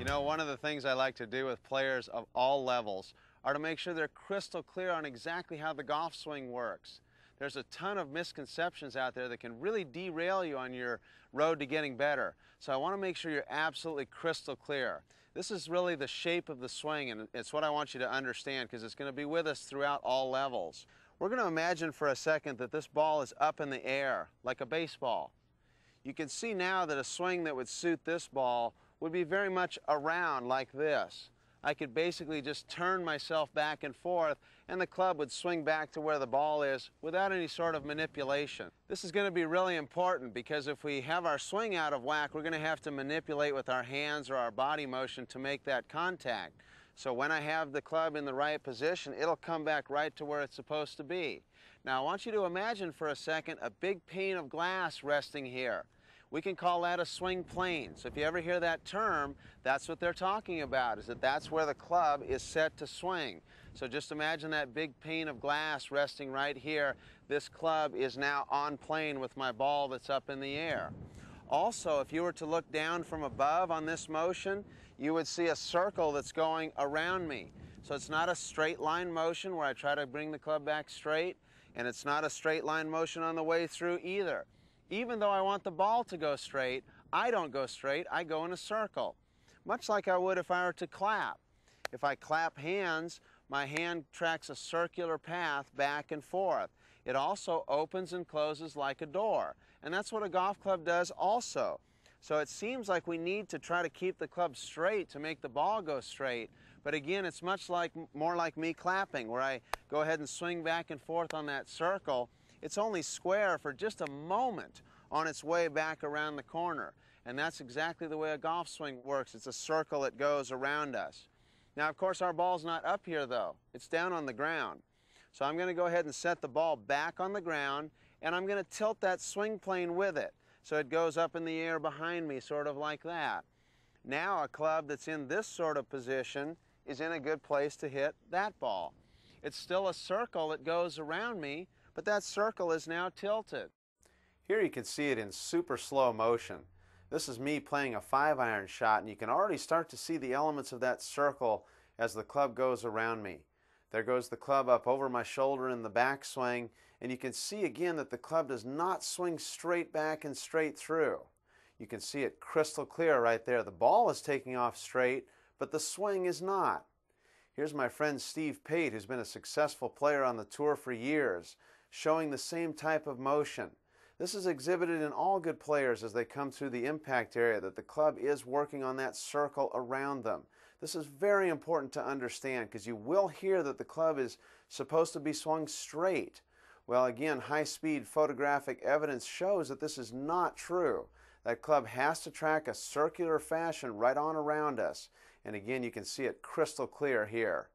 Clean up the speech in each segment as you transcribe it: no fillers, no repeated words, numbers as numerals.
know, one of the things I like to do with players of all levels are to make sure they're crystal clear on exactly how the golf swing works. There's a ton of misconceptions out there that can really derail you on your road to getting better. So I want to make sure you're absolutely crystal clear. This is really the shape of the swing, and it's what I want you to understand because it's going to be with us throughout all levels. We're going to imagine for a second that this ball is up in the air, like a baseball. You can see now that a swing that would suit this ball would be very much around like this. I could basically just turn myself back and forth and the club would swing back to where the ball is without any sort of manipulation. This is going to be really important because if we have our swing out of whack, we're going to have to manipulate with our hands or our body motion to make that contact. So when I have the club in the right position, it'll come back right to where it's supposed to be. Now I want you to imagine for a second a big pane of glass resting here. We can call that a swing plane. So if you ever hear that term, that's what they're talking about, is that that's where the club is set to swing. So just imagine that big pane of glass resting right here. This club is now on plane with my ball that's up in the air. Also, if you were to look down from above on this motion, you would see a circle that's going around me. So it's not a straight line motion where I try to bring the club back straight, and it's not a straight line motion on the way through either. Even though I want the ball to go straight, I don't go straight, I go in a circle. Much like I would if I were to clap. If I clap hands, my hand tracks a circular path back and forth. It also opens and closes like a door. And that's what a golf club does also. So it seems like we need to try to keep the club straight to make the ball go straight. But again, it's more like me clapping, where I go ahead and swing back and forth on that circle. It's only square for just a moment on its way back around the corner. And that's exactly the way a golf swing works. It's a circle that goes around us. Now, of course, our ball's not up here, though. It's down on the ground. So I'm going to go ahead and set the ball back on the ground, and I'm going to tilt that swing plane with it. So it goes up in the air behind me, sort of like that. Now a club that's in this sort of position is in a good place to hit that ball. It's still a circle that goes around me, but that circle is now tilted. Here you can see it in super slow motion. This is me playing a 5-iron shot, and you can already start to see the elements of that circle as the club goes around me. There goes the club up over my shoulder in the backswing, and you can see again that the club does not swing straight back and straight through. You can see it crystal clear right there. The ball is taking off straight, but the swing is not. Here's my friend Steve Pate, who's been a successful player on the tour for years, showing the same type of motion. This is exhibited in all good players as they come through the impact area, that the club is working on that circle around them. This is very important to understand because you will hear that the club is supposed to be swung straight. Well, again, high-speed photographic evidence shows that this is not true. That club has to track a circular fashion right on around us. And again, you can see it crystal clear here.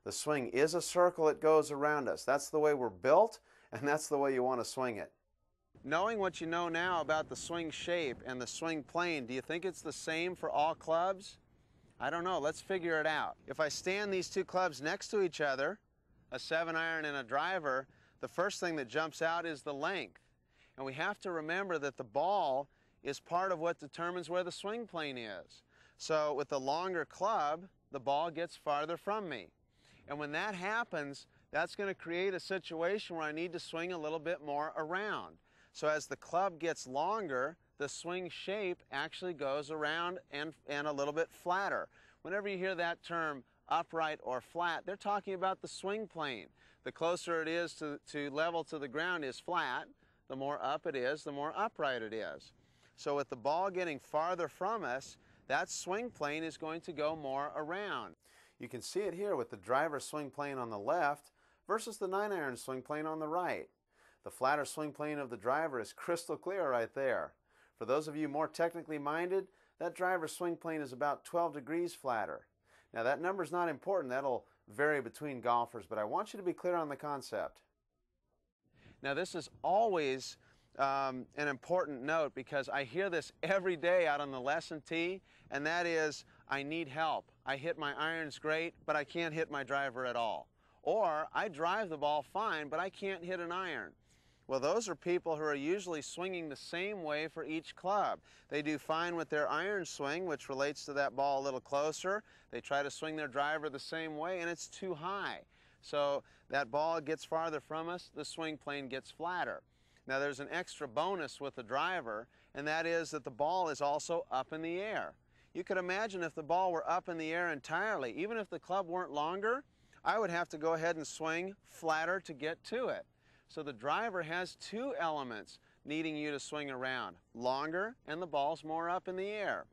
The swing is a circle that goes around us. That's the way we're built, and that's the way you want to swing it. Knowing what you know now about the swing shape and the swing plane, do you think it's the same for all clubs? I don't know. Let's figure it out. If I stand these two clubs next to each other, a 7-iron and a driver, the first thing that jumps out is the length. And we have to remember that the ball is part of what determines where the swing plane is. So with the longer club, the ball gets farther from me. And when that happens, that's going to create a situation where I need to swing a little bit more around. So as the club gets longer, the swing shape actually goes around and a little bit flatter. Whenever you hear that term upright or flat, they're talking about the swing plane. The closer it is to level to the ground is flat. The more up it is, the more upright it is. So with the ball getting farther from us, that swing plane is going to go more around. You can see it here with the driver swing plane on the left versus the 9-iron swing plane on the right. The flatter swing plane of the driver is crystal clear right there. For those of you more technically minded, that driver swing plane is about 12 degrees flatter. Now that number is not important. That'll vary between golfers, but I want you to be clear on the concept. Now this is always an important note because I hear this every day out on the lesson tee, and that is, I need help. I hit my irons great, but I can't hit my driver at all. Or I drive the ball fine, but I can't hit an iron. Well, those are people who are usually swinging the same way for each club. They do fine with their iron swing, which relates to that ball a little closer. They try to swing their driver the same way, and it's too high. So that ball gets farther from us, the swing plane gets flatter. Now there's an extra bonus with the driver, and that is that the ball is also up in the air. You could imagine if the ball were up in the air entirely, even if the club weren't longer, I would have to go ahead and swing flatter to get to it. So the driver has two elements needing you to swing around, longer and the ball's more up in the air.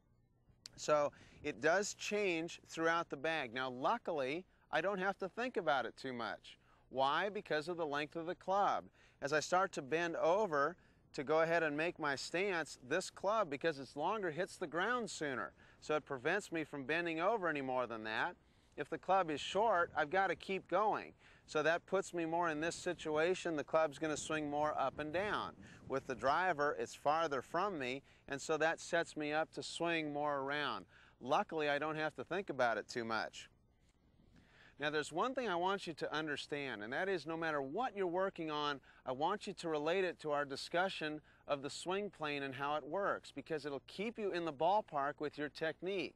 So it does change throughout the bag. Now luckily, I don't have to think about it too much. Why? Because of the length of the club. As I start to bend over to go ahead and make my stance, this club, because it's longer, hits the ground sooner. So it prevents me from bending over any more than that. If the club is short, I've got to keep going. So that puts me more in this situation. The club's going to swing more up and down. With the driver, it's farther from me, and so that sets me up to swing more around. Luckily, I don't have to think about it too much. Now, there's one thing I want you to understand, and that is no matter what you're working on, I want you to relate it to our discussion of the swing plane and how it works, because it'll keep you in the ballpark with your technique.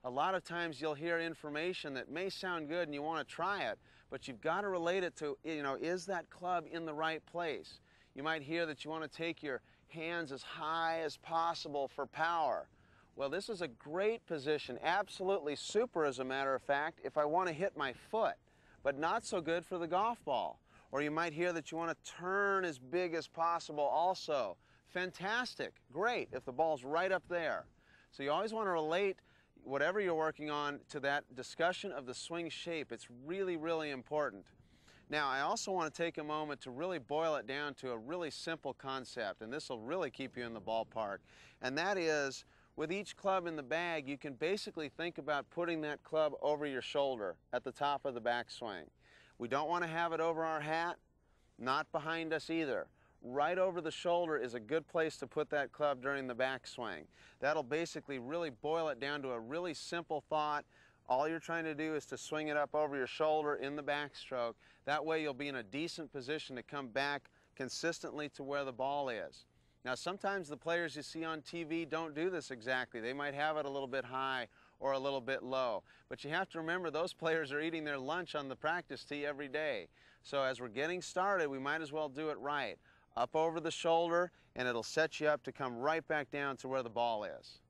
A lot of times you'll hear information that may sound good and you want to try it, but you've got to relate it to, is that club in the right place? You might hear that you want to take your hands as high as possible for power. Well, this is a great position, absolutely super as a matter of fact, if I want to hit my foot, but not so good for the golf ball. Or you might hear that you want to turn as big as possible also. Fantastic, great, if the ball's right up there. So you always want to relate whatever you're working on to that discussion of the swing shape. It's really, really important. Now, I also want to take a moment to really boil it down to a really simple concept, and this will really keep you in the ballpark, and that is, with each club in the bag, you can basically think about putting that club over your shoulder at the top of the backswing. We don't want to have it over our hat, not behind us either. Right over the shoulder is a good place to put that club during the backswing. That'll basically really boil it down to a really simple thought. All you're trying to do is to swing it up over your shoulder in the backstroke. That way you'll be in a decent position to come back consistently to where the ball is. Now sometimes the players you see on TV don't do this exactly. They might have it a little bit high or a little bit low. But you have to remember those players are eating their lunch on the practice tee every day. So as we're getting started, we might as well do it right. Up over the shoulder, and it'll set you up to come right back down to where the ball is.